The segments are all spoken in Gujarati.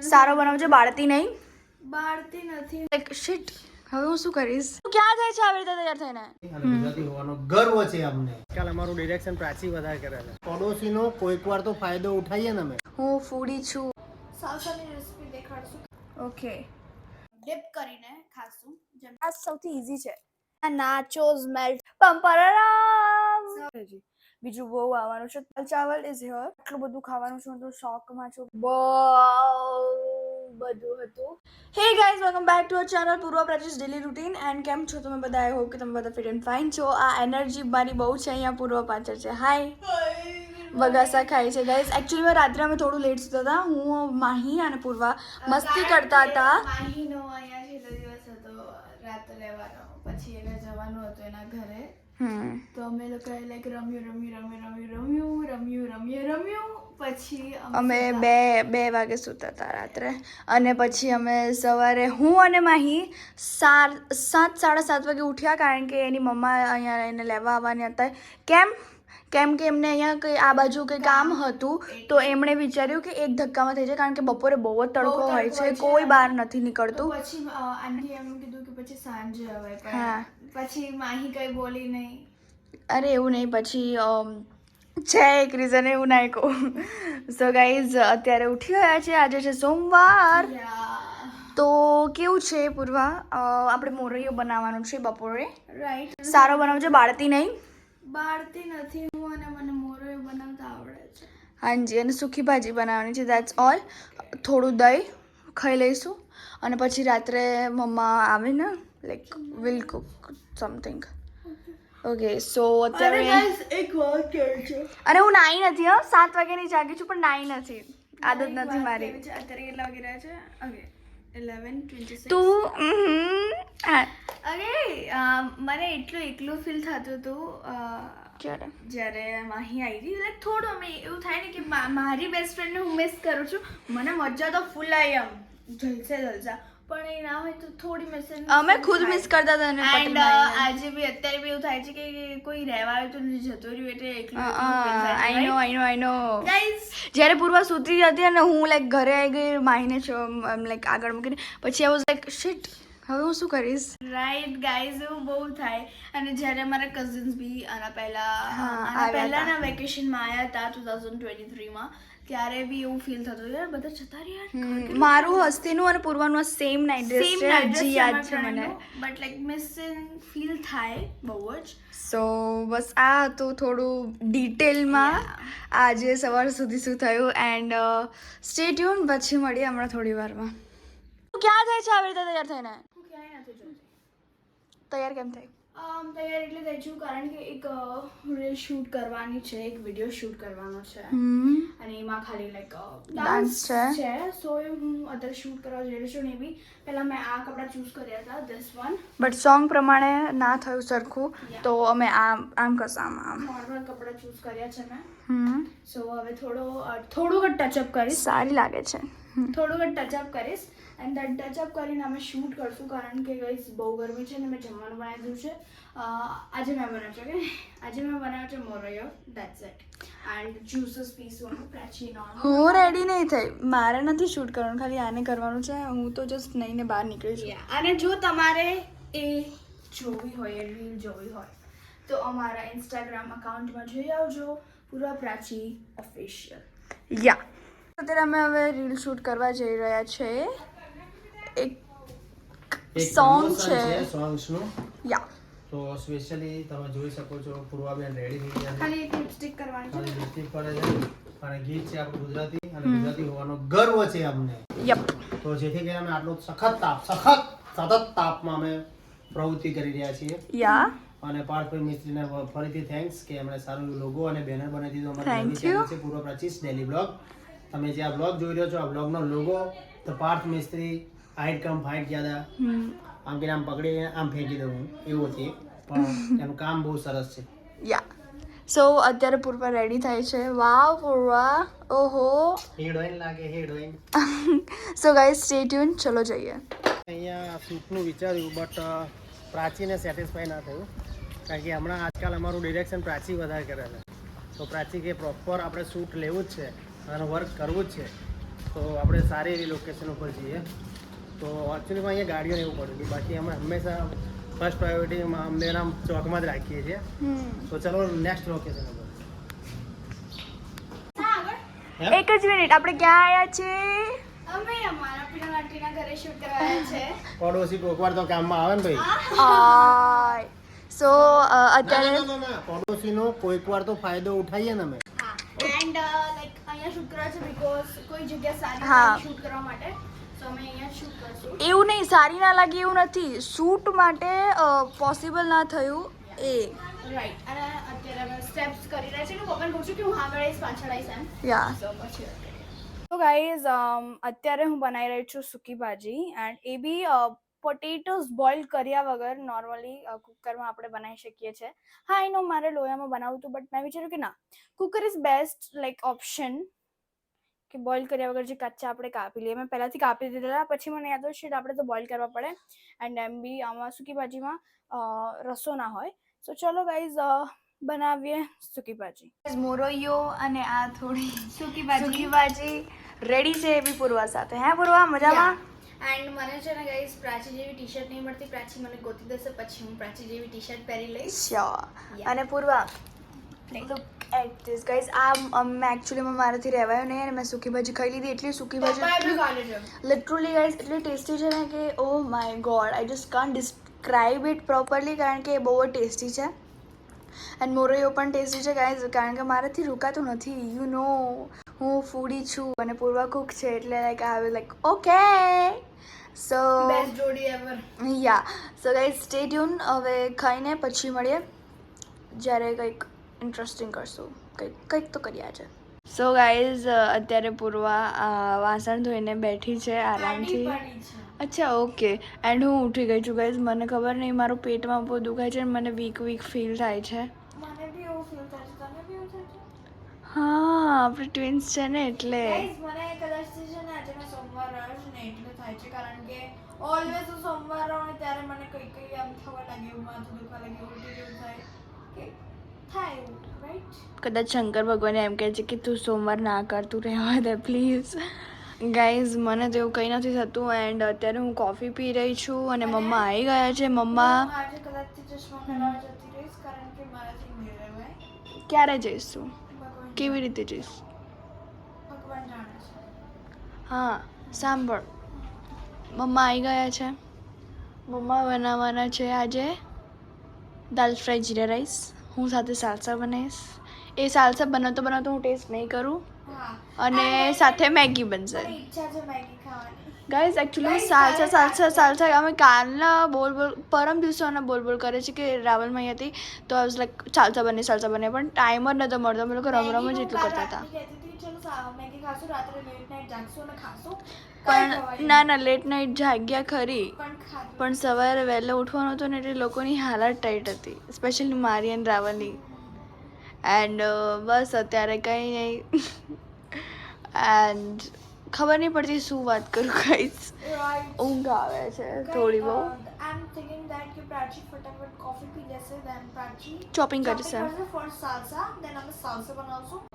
સારો બનાવજો, બાળતી નહીં. બાળતી નથી. Like shit. હવે હું શું કરીશ? તું ક્યાં જાય છે આવી રીતે તૈયાર થઈને? અને ગુજરાતી હોવાનો ગર્વ છે અમને. કાલ અમારું ડિરેક્શન પ્રાચી વધારે કરે છે. પડોશીનો કોઈકવાર તો ફાયદો ઉઠાવીએ ને અમે. હું ફૂડી છું. સાવસાની રેસિપી દેખાડશું. ઓકે. ડિપ કરીને ખાશું. જેમ આ સૌથી ઈઝી છે. Nachos melt. પંપરારામ. બીજું બહુ આવવાનું છે. દાલ ચાવલ ઇઝ હિયર. આટલું બધું ખાવાનું છે, હું તો શોકમાં છું. બહુ બધું હતું. Hey guys, welcome back to our channel પૂર્વ પ્રાચીસ ડેલી રૂટીન. એન્ડ કેમ છો તમે બધા? આઈ હોપ કે તમે બધા ફિટ એન્ડ ફાઇન છો. આ એનર્જી મારી બહુ છે. અહીંયા પૂર્વ પાછળ છે. હાય. બગાસા ખાય છે ગાઈઝ. એકચ્યુઅલી રાત્રે અમે થોડું લેટ સુતા હતા. હું, માહી અને પૂર્વા મસ્તી કરતા હતા. માહીનો અહીંયા છેલ્લો દિવસ હતો રાત રહેવાનો. પછી એને જવાનું હતું એના ઘરે. તો અમે લોકોએ લાઈક રમ્યું. પછી અમે બે વાગે સૂતા હતા રાત્રે. અને પછી અમે સવારે હું અને માહી 7:30 વાગે ઉઠ્યા, કારણ કે એની મમ્મા અહીંયા એને લેવા આવવાની હતા. કેમ કે એમને અહીંયા કંઈ આ બાજુ કંઈ કામ હતું, તો એમણે વિચાર્યું કે એક ધક્કામાં થઈ જાય, કારણ કે બપોરે બહુ જ તડકો હોય છે, કોઈ બહાર નથી નીકળતું. પછી આંટી એમ કીધું કે પછી સાંજે હવે. હા. પછી માહી કઈ બોલી નહીં. અરે એવું નહીં, પછી છે એક રીઝન, એવું ના કહું. સો ગાઈઝ, અત્યારે ઉઠી ગયા છે. આજે છે સોમવાર. તો કેવું છે પૂર્વા, આપણે મોરૈયો બનાવવાનું છે બપોરે. રાઈટ. સારો બનાવજો, બાળતી નહીં. બાળતી નથી હું, અને મને મોરૈયો બનાવતા આવડે છે. હાજી, અને સૂકી ભાજી બનાવવાની છે. That's all. થોડું દહીં ખાઈ લઈશું, અને પછી રાત્રે મમ્મા આવે ને, like will cook something. Okay. So અત્યારે એક વાત કહે છે. અને હું નાઈ નથી. 7 વાગ્યાની જાગી છું, પણ નાઈ નથી. આદત નથી મારી. અત્યારે કેટલા વાગી રહ્યા છે? ઓકે 11:26. તું અરે મને એટલું એકલું ફીલ થતું હતું ક્યારે? જ્યારે માહી આવી હતી. લાઈક થોડું અમે એવું થાય ને કે મારી બેસ્ટ ફ્રેન્ડને હું મિસ કરું છું. મને મજા તો ફૂલ આવી, આમ જલસા. પણ એ ના હોય તો થોડી મિસ. અમે ખુદ મિસ કરતા હતા ને. એન્ડ આજે બી અત્યારે બી એવું થાય છે કે કોઈ રહેવા આવ્યું તો જતો રહ્યું, એટલે એકલું. આઈ નો ગાઈઝ, જ્યારે પૂર્વા સૂતી હતી અને હું લાઈક ઘરે આવી ગઈ, માહીને લાઈક આગળ મૂકીને, પછી આઈ વોઝ લાઈક શિટ, હવે હું શું કરીશ? રાઈટ ગાઈઝ, એવું બહુ થાય. અને જ્યારે મારા કઝિન્સ બી આના આવ્યા પહેલાના વેકેશનમાં આવ્યા હતા 2023માં, ત્યારે બી એવું ફીલ થતું યાર બધા જતા રહ્યા. મારું હસ્તીનું અને પૂર્વાનું સેમ નાઇટ ડ્રેસ છે, હજી યાદ છે મને. બટ લાઈક મિસિંગ ફીલ થાય બહુ જ. સો બસ આ હતું થોડું ડિટેલમાં આજે સવાર સુધી શું થયું. એન્ડ સ્ટે ટ્યુન, પછી મળીએ હમણાં થોડી વારમાં. તું ક્યાં જાય છે આવી રીતે તૈયાર થઈને? હું ક્યાંય નથી જોતી. તૈયાર કેમ થઈ? તૈયાર એટલે થઈ છું કારણ કે એક રીલ શૂટ કરવાની છે, એક વિડીયો શૂટ કરવાનો છે, અને એમાં ખાલી લાઈક ડાન્સ છે. સો હું અત્યારે શૂટ કરવા જઈ રહી છું. ને બી પહેલાં મેં આ કપડાં ચૂઝ કર્યા હતા, ધીસ વન. બટ સોંગ પ્રમાણે ના થયું સરખું, તો અમે આમ કરશું, આમ નોર્મલ કપડાં ચૂઝ કર્યા છે મેં. સો હવે થોડુંક ટચઅપ કરીશ. સારી લાગે છે. થોડુંક ટચઅપ કરીશ. એન્ડ દેટ ટચઅપ કરીને અમે શૂટ કરશું, કારણ કે ગાઈસ બહુ ગરમી છે ને મેં જમવાનું બનાવી દીધું છે. આજે મેં બનાવ્યું છે આજે મેં બનાવ્યો છે મોરૈયો. That's it. એન્ડ જ્યુસીસ પીસવાનું પ્રાચી નોર્મલ. હું રેડી નહીં થઈ, મારે નથી શૂટ કરવાનું, ખાલી આને કરવાનું છે. હું તો જસ્ટ નહીં ને બહાર નીકળી છું. અને જો તમારે એ જોવી હોય, રીલ જોવી હોય, તો અમારા ઇન્સ્ટાગ્રામ અકાઉન્ટમાં જોઈ આવજો, પૂર્વ પ્રાચી ઓફિશિયલ. યા. અત્યારે અમે હવે રીલ શૂટ કરવા જઈ રહ્યા છે. એક સોંગ છે સોંગ્સનું. યા. તો સ્પેશિયલી તમે જોઈ શકો છો પૂર્વાબેન રેડી થઈ ગયા છે. ખાલી એક લિપસ્ટિક કરવાની છે. ખાલી લિપસ્ટિક પડે છે, અને ગીત છે આપણું ગુજરાતી, અને ગુજરાતી હોવાનો ગર્વ છે અમને. યપ. તો જેથી કરીને અમે આટલું સખત તાપમાં અમે પ્રવૃત્તિ કરી રહ્યા છીએ. યા. અને પાર્થભાઈ મિસ્ત્રીને ફરીથી થેન્ક્સ કે એમણે સારું લોગો અને બેનર બનાવી દીધું. અમારી Thank નવી ચેનલ છે પૂર્વ પ્રાચીસ ડેલી બ્લોગ. તમે જે આ બ્લોગ જોઈ રહ્યો છો, આ બ્લોગનો લોગો તો પાર્થ મિસ્ત્રી હાઈટ કમ ફાઇટ જ્યાદા આમ કે આમ પકડી આમ ફેંકી દઉં એવું છે, પણ એનું કામ બહુ સરસ છે. યા. સો અત્યારે પૂર્વા રેડી થાય છે. વાવ પૂર્વા, ઓહો. હિરોઈન લાગે, heroine. So guys stay tune, ચલો જઈએ. અહીંયા શૂટનું વિચાર્યું, બટ પ્રાચીને સેટિસ્ફાય ના થયું, કારણ કે હમણાં આજકાલ અમારું ડિરેક્શન પ્રાચી વધારે કરે છે. તો પ્રાચી કે પ્રોપર આપણે શૂટ લેવું જ છે અને વર્ક કરવું જ છે, તો આપણે સારી એવી લોકેશન ઉપર છીએ. તો એકચ્યુઅલીમાં અહીંયા ગાડીઓને એવું પડ્યું હતું, બાકી અમે હંમેશા ફર્સ્ટ પ્રાયોરિટીમાં અમદાવાદના ચોકમાં જ રાખીએ છીએ. તો ચલો નેક્સ્ટ લોકેશન ઉપર. એક જ મિનિટ, આપણે ક્યાં આવ્યા છે? અમે અમારા પીના આંટીના ઘરે શૂટ કરવાના છે. પડોશી કોકવાર તો કામમાં આવે ને ભાઈ. સો અત્યારે ના, પડોશીનો કોઈકવાર તો ફાયદો ઉઠાવીએ ને અમે. એન્ડ લાઈક અહીંયા શૂટ કરવા છે બીકોઝ કોઈ જગ્યા સારી હા. નથી શૂટ કરવા માટે, સો અમે અહીંયા શૂટ કરશું. એવું નહીં, સારી ના લાગે એવું નથી, શૂટ માટે પોસિબલ ના થયું એ. રાઈટ. અને અત્યારે અમે સ્ટેપ્સ કરી રહ્યા છીએ. હું પપ્પાને કહું છું કે હું આગળ આવીશ, પાછળ આવીશ એમ. યા સો પછી તો ગાઈઝ અત્યારે હું બનાવી રહી છું સૂકી ભાજી, એન્ડ એ બી પોટેટોઝ બોઇલ કર્યા વગર નોર્મલી કુકરમાં આપણે બનાવી શકીએ છીએ. હા એનો મારે લોયામાં બનાવવું હતું, બટ મેં વિચાર્યું કે ના, cooker is best like option, કે બોઇલ કર્યા વગર જે કાચા આપણે કાપી લઈએ. મેં પહેલાંથી કાપી દીધેલા, પછી મને યાદ આવશે આપણે તો બોઇલ કરવા પડે, એન્ડ એમ બી આમાં સૂકી ભાજીમાં રસો ના હોય. સો ચલો ગાઈઝ બનાવીએ સૂકી ભાજી. મોરૈયો અને આ થોડી સૂકી સૂકી ભાજી રેડી છે, એ બી પૂર્વા સાથે. હે પૂર્વા, મજામાં? એન્ડ મને છે ને ગાઈઝ પ્રાચી જેવી ટી શર્ટ નહીં મળતી, પ્રાચી મને ગોતી દેશે, પછી હું પ્રાચી જેવી ટી શર્ટ પહેરી લઈશ. શ્યોર. Yeah. અને પૂર્વા, લુક એટ ધીસ ગાઈઝ, આ મેં એકચ્યુઅલીમાં મારાથી રહેવાયું નહીં અને મેં સૂકી ભાજી ખાઈ લીધી. એટલી સૂકી ભાજી લિટરલી ગાઈઝ એટલી ટેસ્ટી છે ને કે oh my God, I just can't describe it properly, કારણ કે એ બહુ જ ટેસ્ટી છે. એન્ડ મોરૈયો પણ ટેસ્ટી છે ગાઈઝ, કારણ કે મારાથી રોકાતું નથી. યુ નો હું ફૂડી છું અને પૂર્વા કુક છે, એટલે like I like okay. So best જોડી એવર. યા, સો ગાઈઝ સ્ટે ટ્યુન. હવે ખાઈને પછી મળીએ જ્યારે કંઈક ઇન્ટરેસ્ટિંગ કરશું. કંઈક તો કર્યા છે. સો ગાઈઝ અત્યારે પૂર્વા વાસણ ધોઈને બેઠી છે આરામથી. અચ્છા, ઓકે. એન્ડ હું ઉઠી ગઈ છું ગાઈઝ. મને ખબર નહીં, મારું પેટમાં બહુ દુખાય છે અને મને વીક ફીલ થાય છે. મને બી એવું ફીલ થાય છે. તને બી એવું થાય છે? હા, આપણે ટ્વિન્સ છે ને એટલે. ગાઈઝ મને કદાચ છે ને આજે મેં સોમવાર રહ્યો છે ને એટલે થાય છે, કારણ કે ઓલવેઝ હું સોમવાર રહું ને ત્યારે મને કઈ આમ થવા લાગે, એવું માથું દુખવા લાગે, ઉલટી જેવું થાય કે થાય એવું, રાઈટ? કદાચ શંકર ભગવાન એમ કહે છે કે તું સોમવાર ના કર, તું રહેવા દે પ્લીઝ. ગાઈઝ મને તો એવું કંઈ નથી થતું. એન્ડ અત્યારે હું કોફી પી રહી છું અને મમ્મા આવી ગયા છે. મમ્મા હું આજે કદાચથી ચશ્મા કરાવવા જતી રહીશ, કારણ કે મારાથી નહીં રહેવાય. ક્યારે જઈશું? ભગવાન કેવી રીતે જઈશ? ભગવાન જાણે છે. હા, સાંભળ, મમ્મા આવી ગયા છે. મમ્મા બનાવવાના છે આજે દાલ ફ્રાય જીરા રાઈસ. હું સાથે સાલસા બનાવીશ. એ સાલસા બનાવતો બનાવતો હું ટેસ્ટ નહીં કરું. હા, અને સાથે મેગી બનશે. મને ઈચ્છા છે મેગી ખાવાની. ગાઈઝ એકચ્યુઅલી Guys, સાલસા અમે કાલના પરમ દિવસો અને બોલ કરે છે કે રાવલમાં હતી, તો આઈ વોઝ લાઈક સાલસા બને, પણ ટાઈમ જ નહોતો મળતો. અમે લોકો રમ જ એટલું કરતા હતા. મેગી ખાશું, રાત્રે લેટ નાઈટ જાગશું અને ખાશું. પણ ના લેટ નાઈટ જાગ્યા ખરી, પણ ખાધું. પણ સવારે વહેલો ઉઠવાનું હતું ને એટલે લોકોની હાલત ટાઈટ હતી, સ્પેશિયલી મારી અને રાવલની. એન્ડ બસ અત્યારે કંઈ નહીં. એન્ડ ખબર નહીં પડતી શું વાત કરું ગાઈઝ. Right. ઊંઘ આવે છે થોડી બહુ. I'm thinking that કે પ્રાચી ફટાફટ કોફી પી લેશે, then પ્રાચી Chopping કરશે. for salsa, then અમે salsa બનાવશું.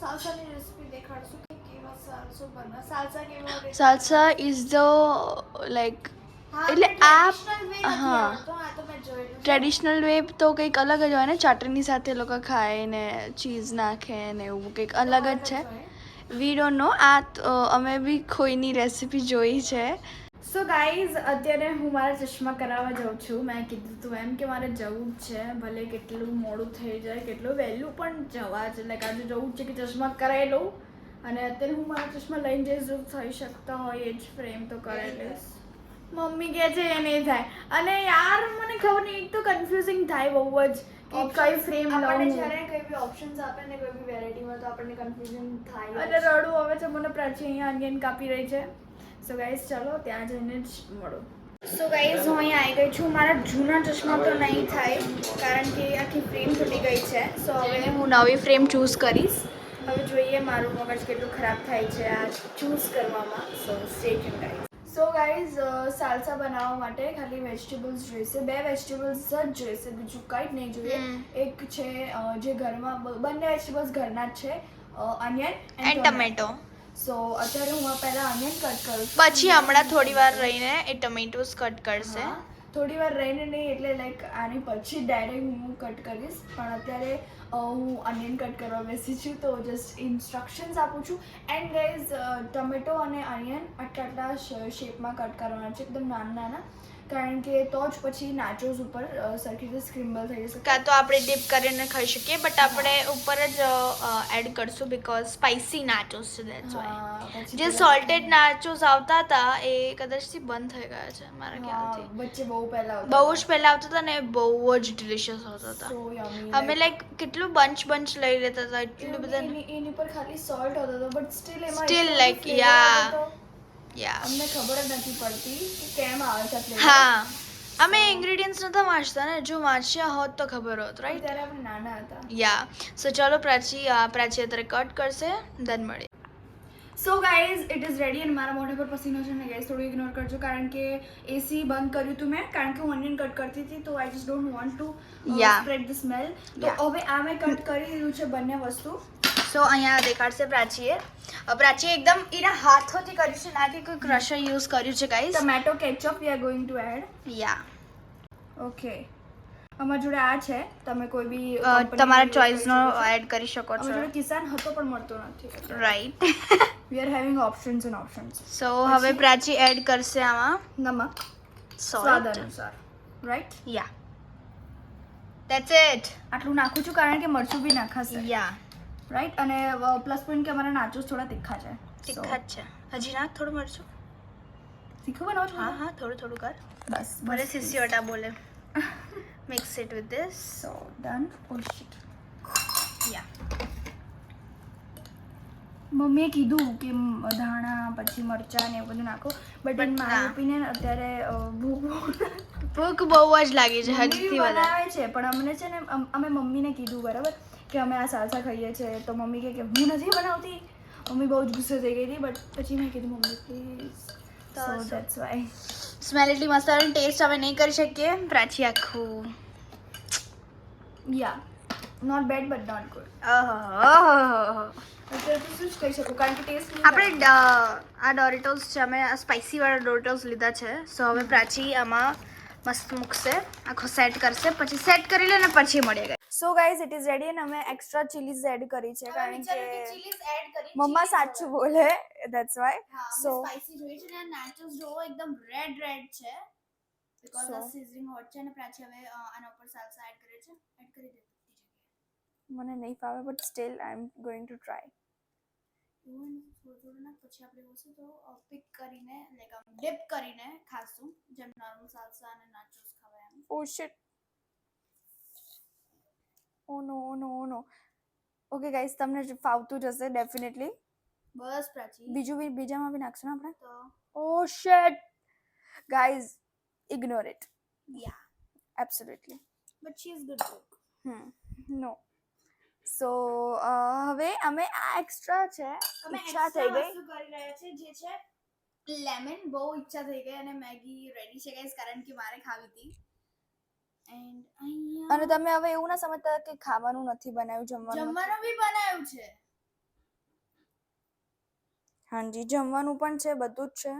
salsaની રેસિપી દેખાડશું કે કેવા salsa બને. salsa કેવો recipe? Salsa is the like હા, એટલે પણ આ traditional way નથી હા. આવડતો. આ તો મેં જોયેલું છે. ટ્રેડિશનલ વે તો કંઈક અલગ જ હોય ને, ચટણી સાથે લોકો ખાય ને ચીઝ નાખે ને એવું કંઈક અલગ જ છે. હોય. We don't know. અમે બી કોઈની રેસિપી જોઈ છે. સો ગાઈઝ અત્યારે હું મારા ચશ્મા કરાવવા જાઉં છું. મેં કીધું હતું એમ કે મારે જવું જ છે, ભલે કેટલું મોડું થઈ જાય, કેટલું વહેલું પણ જવા જ, લાઈક આજે જવું જ છે કે ચશ્મા કરાવી લઉં. અને અત્યારે હું મારા ચશ્મા લઈને જઈશ, જો થઈ શકતા હોય એ જ ફ્રેમ તો કરાવી લઈશ. મમ્મી કહે છે એ નહીં થાય. અને યાર મને ખબર નહીં, એક તો કન્ફ્યુઝિંગ થાય બહુ જ કે કઈ ફ્રેમ આપણને લઉં. જ્યારે કોઈ બી ઓપ્શન્સ આપે ને કોઈ બી વેરાયટીમાં તો આપણને કન્ફ્યુઝન થાય. અને રડવું આવે છે મને. પ્રાચી અહીંયા અગેન કાપી રહી છે. સો ગાઈઝ ચાલો ત્યાં જઈને જ મળો. સો ગાઈઝ હું અહીંયા આવી ગઈ છું. મારા જૂના ચશ્મા તો નહીં થાય, કારણ કે આખી ફ્રેમ તૂટી ગઈ છે. સો હવે હું નવી ફ્રેમ ચૂઝ કરીશ. હવે જોઈએ મારું મગજ કેટલું ખરાબ થાય છે આ ચૂઝ કરવામાં. સો stay tune guys. So guys salsa બનાવવા માટે ખાલી વેજીટેબલ્સ જોઈશે. 2 વેજીટેબલ્સ જ જોઈશે, બીજું કંઈ જ નહીં જોઈએ. એક છે જે ઘરમાં બંને વેજીટેબલ્સ ઘરના જ છે, ઓનિયન એન્ડ ટમેટો. સો અત્યારે હું પહેલાં અનિયન કટ કરું છું. પછી હમણાં થોડી વાર રહીને એ ટમેટોસ કટ કરશે. હા, થોડી વાર રહીને નહીં એટલે લાઈક આની પછી ડાયરેક્ટ હું કટ કરીશ, પણ અત્યારે હું અનિયન કટ કરવા બેસી છું તો જસ્ટ ઇન્સ્ટ્રક્શન્સ આપું છું. એન્ડ ગાઈઝ ટમેટો અને અનિયન આટલા શેપમાં કટ કરવાના છે, એકદમ નાના નાના, કારણ કે તો જ પછી નાચોસ ઉપર સરખી રીતે સ્ક્રિમ્બલ થઈ જશે. કાં તો આપણે ડીપ કરીને ખાઈ શકીએ, બટ આપણે ઉપર જ એડ કરશું બિકોઝ સ્પાઇસી નાચોસ છે દેટ્સ વાય. હા, પછી જે સોલ્ટેડ નાચોસ આવતા હતા એ કદાચથી બંધ થઈ ગયા છે મારા હા, ખ્યાલથી. વચ્ચે બહુ પહેલા બહુ જ પહેલા આવતા હતા ને બહુ જ ડિલિશિયસ હોતા હતા. સો યમી. અમે લાઈક કેટલું બંચ લઈ લેતા હતા, એટલું બધા. એની પર ખાલી સોલ્ટ હતો તો બટ સ્ટીલ એમાં Still એટલો બધો like, flavor yeah. હતો તો યા અમને ખબર જ નથી પડતી કે કેમ આવે છે flavor. હા, અમે ઇન્ગ્રેડિયન્ટ્સ નતા વાંચતા ને, જો વાંચ્યા હોત તો ખબર હોત, રાઈટ? ત્યારે આપણે નાના હતા. યા સો ચલો પ્રાચી અત્યારે કટ કરશે, ધન મળે. So guys it is ready અને મારા મોઢા પર પસીનો છે ને ગાઈઝ થોડું ઇગ્નોર કરજો, કારણ કે એસી બંધ કર્યું હતું મેં, કારણ કે હું ઓનિયન કટ કરતી હતી તો I just don't want to Yeah. Spread the smell. તો Yeah. હવે આ મેં કટ કરી દીધું છે બંને વસ્તુ. સો અહીંયા દેખાડશે પ્રાચીએ. પ્રાચીએ એકદમ એના હાથોથી કર્યું છે, ના કે કોઈ ક્રશર યુઝ કર્યું છે guys. Tomato ketchup we are going to add. Yeah okay, અમારા જોડે આ છે, તમે કોઈ બી તમારા ચોઇસનો એડ કરી શકો અમારા છો, જોડે કિસાન હતો પણ મળતો નથી. Right? We are having options and options. So હવે પ્રાચી એડ કરશે આમાં નમક સ્વાદ સોલ્ટ. અનુસાર, રાઈટ? Yeah that's it. આટલું નાખું છું કારણ કે મરચું બી નાખાશે, યા રાઈટ? અને પ્લસ પોઈન્ટ કે અમારા નાચોસ થોડા તીખા છે. તીખા જ છે. હજી નાખ થોડું મરચું. તીખું બનાવો છો? હા હા, થોડું કર. બસ ભલે સિસિયોટા બોલે. Mix it with this. So done. Oh shit, yeah મમ્મીએ કીધું કે ધાણા પછી મરચાં ને એવું બધું નાખો, બટ ઇન માય ના. ઓપિનિયન અત્યારે ભૂખ બહુ જ લાગી છે મમ્મી હદથી વધારે. બનાવે છે પણ અમને છે ને અમે મમ્મીને કીધું બરાબર કે અમે આ સાલસા ખાઈએ છીએ, તો મમ્મી કહે કે હું નથી બનાવતી. મમ્મી બહુ જ ગુસ્સે થઈ ગઈ હતી, બટ પછી મેં કીધું mummy please, so that's why. Smell એટલી મસ્ત આવે, ટેસ્ટ હવે નહીં કરી શકીએ. પ્રાચી આખું yeah not bad but not good. ઓહો. અત્યારે તો શું જ કહી શકું, કારણ કે ટેસ્ટ આપણે આ ડોરિટોસ છે, અમે સ્પાઇસી વાળા ડોરિટોસ લીધા છે. સો હવે પ્રાચી આમાં મસ્ત મૂકશે, આખો સેટ કરશે, પછી સેટ કરી લે ને પછી મળીએ guys. So guys it is ready અને અમે એક્સ્ટ્રા ચીલીઝ એડ કરી છે, કારણ કે મમ્મા સાચું બોલે, ધેટ્સ વાય. સો સ્પાઇસી જોઈએ છે ને, નાચોસ જોવો એકદમ રેડ છે બીકોઝ આ સિઝનિંગ હોટ છે અને પ્રાચી હવે આના ઉપર સાલ્સા એડ કરે છે. એડ કરી દે બધી જગ્યાએ. મને નહીં ફાવે but still I am going to try. એવું થોડું ના, પછી આપણે વસ્તુ તો પિક કરીને લાઈક આમ ડિપ કરીને ખાશું, જેમ નોર્મલ સાલ્સા અને નાચોસ ખવાય એમ. ઓ શિટ, ઓ નો. ઓકે ગાઈઝ, તમને ફાવતું જશે ડેફિનેટલી. બસ પ્રાચી. બીજામાં બી નાખશું ને આપણે. તો oh shit guys, ignore it. Yeah absolutely. But she is good cook. No. So હવે અમે આ એક્સ્ટ્રા છે, અમે ઈચ્છા થઈ ગઈ. વસ્તુ કરી રહ્યા છે જે છે લેમન. બહુ ઈચ્છા થઈ ગઈ અને મેગી રેડી છે ગાઈસ, કારણ કે મારે ખાવી હતી. એન્ડ અહીંયા અને તમે હવે એવું ના સમજતા કે ખાવાનું નથી બનાવ્યું, જમવાનું નથી. જમવાનું બી બનાવ્યું છે. હાજી, જમવાનું પણ છે, બધું જ છે.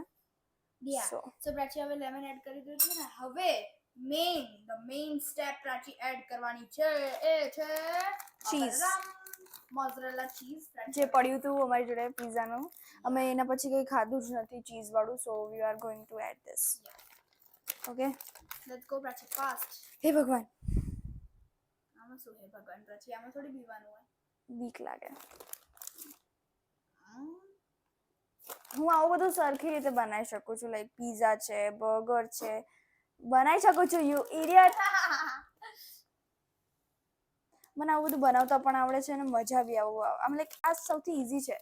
યા So. સો પ્રાચી હવે લેમન એડ કરી દીધું છે ને, હવે મેઇન સ્ટેપ પ્રાચી એડ કરવાની છે એ છે Cheese. મોઝરેલા ચીઝ. જે પડ્યું હતું અમારી જોડે પિઝાનું, અમે એના પછી કંઈ ખાધું જ નથી ચીઝ વાળું, so we are going to add this. Okay, let's go Prachi fast. હે ભગવાન, આમાં શું હે ભગવાન પ્રાચી, આમાં થોડી પીવાનું હોય. બીક લાગે. હું આવું બધું સરખી રીતે બનાવી શકું છું, લાઈક પીઝા છે, બર્ગર છે, બનાવી શકું છું. You idiot. મને આવું બધું બનાવતા પણ આવડે છે અને મજા બી આમ લાઈક આ સૌથી ઈઝી છે.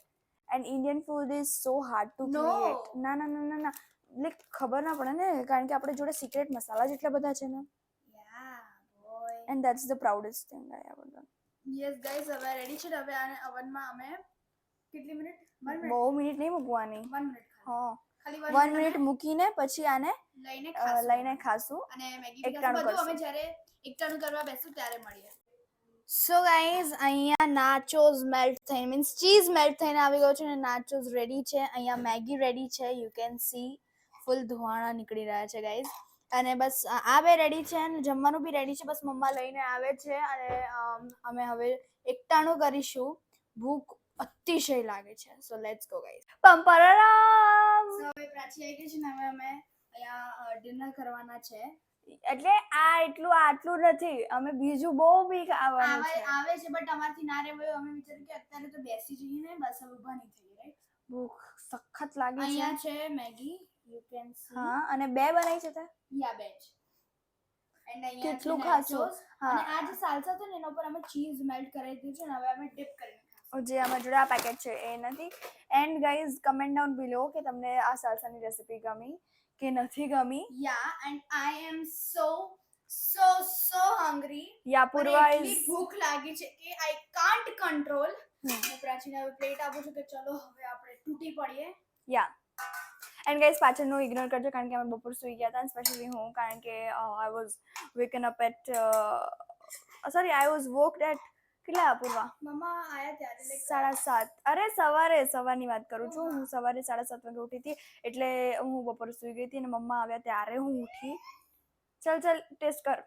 And Indian food is so hard two No. Create. ના લાઈક ખબર ના પડે ને, કારણ કે આપણે જોડે સિક્રેટ મસાલા જ એટલા બધા છે ને. Yeah boy. And that's the proudest thing I ever done. Yes guys, હવે રેડી છે. હવે આને અવનમાં અમે કેટલી મિનિટ? 1 મિનિટ. બહુ મિનિટ નહીં મૂકવાની. 1 મિનિટ હા, ખાલી 1 મિનિટ મૂકીને પછી આને લઈને લઈને ખાશું. અને મેગી એકટાણું બધું અમે કરશું. જ્યારે એકટાણું કરવા બેસું ત્યારે મળીએ. સો ગાઈઝ અહીંયા નાચોસ મેલ્ટ થઈને મીન્સ ચીઝ મેલ્ટ થઈને આવી ગયો છે અને નાચોસ રેડી છે. અહીંયા મેગી રેડી છે. યુ કેન સી ફૂલ ધોવાણા નીકળી રહ્યા છે ગાઈઝ. અને બસ આ બે રેડી છે અને જમવાનું બી રેડી છે. બસ મમ્મા લઈને આવે છે અને અમે હવે એકટાણું કરીશું. ભૂખ અતિશય લાગે છે. So let's go guys. પંપરારામ. હવે પ્રાચી આવી ગઈ છે ને હવે અમે અહીંયા ડિનર કરવાના છે. એટલે આટલું નથી. અમે બીજું બહુ બી ખાવાનું છે. આવે છે બટ અમારથી ના રહેવાય. અમે વિચાર્યું કે અત્યારે તો બેસી જઈએ ને બસ હવે ઊભા નહીં થઈએ રાઈટ. ભૂખ સખત લાગી છે. અહીંયા છે મેગી યુ કેન સી. હા અને બે બનાવી છે તે યા બેચ એન્ડ અહીંયા કેટલું ખાશું? હા. અને આ જે સાલસા છે ને એના ઉપર અમે ચીઝ મેલ્ટ કરી દીધું છે ને હવે અમે ડિપ કરીને ખાશું. જે અમારા જોડે આ પેકેટ છે એ નથી. એન્ડ ગાઈઝ કમેન્ટ ડાઉન બિલો કે તમને આ સાલસાની રેસિપી ગમી કે નથી ગમી. યા and I M so hungry. યા પૂર્વા એટલી ઇઝ ભૂખ લાગી છે કે આઈ કાન્ટ કંટ્રોલ. હું પ્રાચીને હવે પ્લેટ આપું છું કે ચલો હવે આપણે તૂટી પડીએ. યા એન્ડ ગાઈઝ પાછળનું ઇગ્નોર કરજો કારણ કે અમે બપોર સૂઈ ગયા હતા સ્પેશિયલી હું કારણ કે I was waken up at I was walked at કેટલા પૂર્વા મમ્મા આયા ત્યારે like 7:30. અરે સવારની વાત કરું છું. હું સવારે 7:30 વાગે ઉઠી હતી એટલે હું બપોરે સૂઈ ગઈ હતી અને મમ્મા આવ્યા ત્યારે હું ઉઠી. ચાલ ટેસ્ટ કર.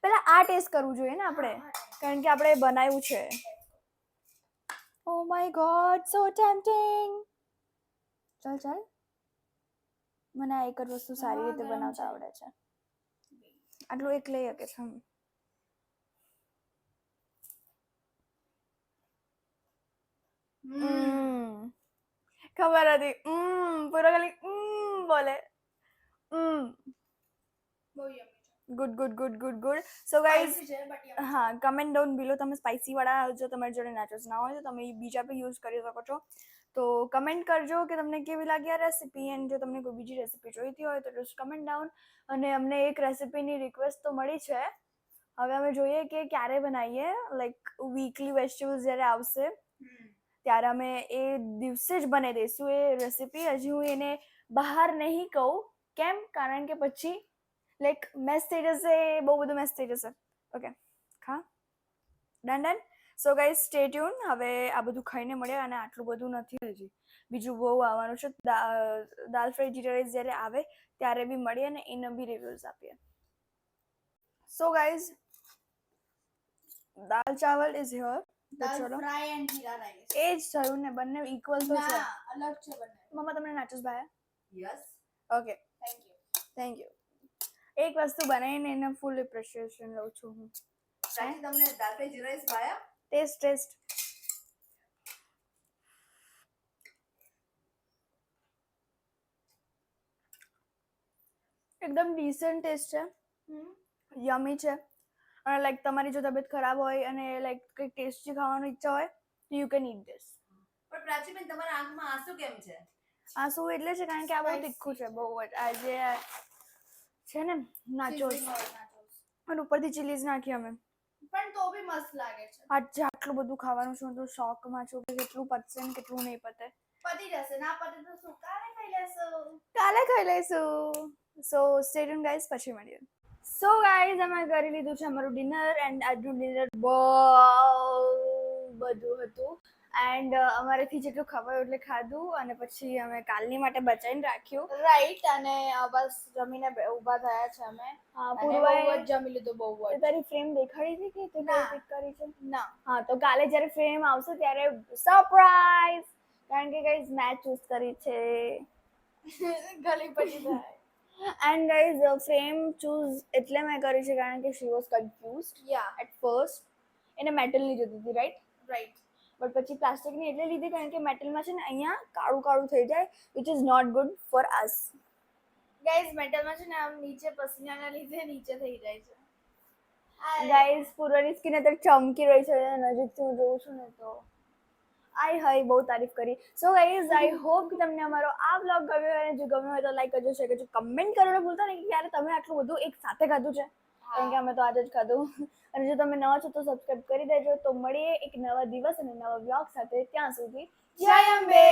પહેલા આ ટેસ્ટ કરવું જોઈએ ને આપણે કારણ કે આપણે બનાવ્યું છે. Oh my God so tempting. ચાલ મને આ એક જ વસ્તુ સારી રીતે બનાવતા આવડે છે. આટલું એક લઈ શકે છે. ખબર હતી. પૂરો ખાલી બોલે. બહુ yummy છે. ગુડ. સો ગાઈઝ Spicy છે but yummy. હા કમેન્ટ ડાઉન બિલો તમે સ્પાઇસી વાળા જો તમારી જોડે નાચોસ ના હોય તો તમે બીજા પણ યુઝ કરી શકો છો. તો કમેન્ટ કરજો કે તમને કેવી લાગી આ રેસિપી એન્ડ જો તમને કોઈ બીજી રેસિપી જોઈતી હોય તો જસ્ટ કમેન્ટ ડાઉન. અને અમને એક રેસિપીની રિક્વેસ્ટ તો મળી છે. હવે અમે જોઈએ કે ક્યારે બનાવીએ લાઈક વીકલી વેજીટેબલ્સ જ્યારે આવશે ત્યારે અમે એ દિવસે જ બનાવી દઈશું એ રેસિપી. હજી હું એને બહાર નહીં કહું કેમ કારણ કે પછી લાઈક મેસ થઈ જશે. બહુ બધું મેસ થઈ જશે. ઓકે ખા done. So guys stay tune. હવે આ બધું ખાઈને મળે અને આટલું બધું નથી હજી બીજું બહુ આવવાનું છે. દાલ ફ્રાય જીરા રાઈસ જ્યારે આવે ત્યારે બી મળીએ અને એનો બી રિવ્યુઝ આપીએ. સો guys dal chawal is here. Dal fry and jeera rice. એ જ થયું ને બંને ઇક્વલ તો છે. ના અલગ છે બંને. મમ્મા તમને નાચોસ ભાયા? Yes okay thank you. એક વસ્તુ બનાવીને એને ફૂલ એપ્રિશિએશન લઉં છું હું. રાજી તમને દાલ ફ્રાય જીરા રાઈસ ભાયા? ટેસ્ટ એકદમ ડિસન્ટ ટેસ્ટ છે. યમી છે અને લાઈક તમારી જો તબિયત ખરાબ હોય અને લાઈક કંઈક ટેસ્ટી ખાવાની ઈચ્છા હોય તો યુ કેન ઈટ ધીસ. પણ પ્રાચીબેન તમારા આંખમાં આંસુ કેમ છે? આંસુ એટલે છે કારણ કે આ બહુ તીખું છે બહુ જ. આજે છે ને નાચોસ અને ઉપરથી ચીલીઝ નાખી અમે. પણ તો બી મસ્ત લાગે છે. આજે આટલું બધું ખાવાનું છું તો શોખમાં છું કે કેટલું પતશે ને કેટલું નહીં પતે. પતી જશે ના પતે તો શું કાલે ખાઈ લેશું. કાલે ખાઈ લઈશું. સો સ્ટે ટ્યુન ગાઈઝ પછી મળીએ. સો ગાઈઝ અમે કરી લીધું છે અમારું ડિનર એન્ડ આજનું ડિનર બહુ બધું હતું એન્ડ અમારેથી જેટલું ખવાયું એટલે ખાધું અને પછી અમે કાલની માટે બચાવીને રાખ્યું. રાઈટ અને બસ જમીને ઊભા થયા છે અમે. પૂર્વાએ બહુ જ જમી લીધું બહુ જ. તારી ફ્રેમ દેખાડી હતી કે તે ના. પિક કરી છે? ના હા તો કાલે જ્યારે ફ્રેમ આવશે ત્યારે સરપ્રાઈઝ કારણ કે ગાઈઝ મેચ ચૂઝ કરી છે. ગલી પછી થાય. એન્ડ ગાઈઝ ફ્રેમ ચૂઝ એટલે મેં કરી છે કારણ કે she was confused yeah at first. એને મેટલની જોતી હતી રાઈટ રાઈટ. બટ પછી પ્લાસ્ટિકની એટલે લીધી કારણ કે મેટલમાં છે ને અહીંયા કાળું થઈ જાય which is not good for us. Guys મેટલમાં છે ને આમ નીચે પસીનાના લીધે નીચે થઈ જાય છે. ગાઈઝ પૂર્વની સ્કિન અત્યારે ચમકી રહી છે નજીકથી હું જોઉં છું ને તો હાય બહુ તારીફ કરી. સો ગાઈઝ આઈ હોપ કે તમને અમારો આ વ્લોગ ગમ્યો અને જો ગમ્યો હોય તો લાઈક કરજો શેર કરજો કમેન્ટ કરવાનું ભૂલતા નહીં કે યાર તમે આટલું બધું એક સાથે ખાધું છે કારણ કે અમે તો આજે જ ખાધું. અને જો તમે નવા છો તો સબસ્ક્રાઇબ કરી દેજો. તો મળીએ એક નવા દિવસ અને નવા વ્લોગ સાથે. ત્યાં સુધી જય અંબે.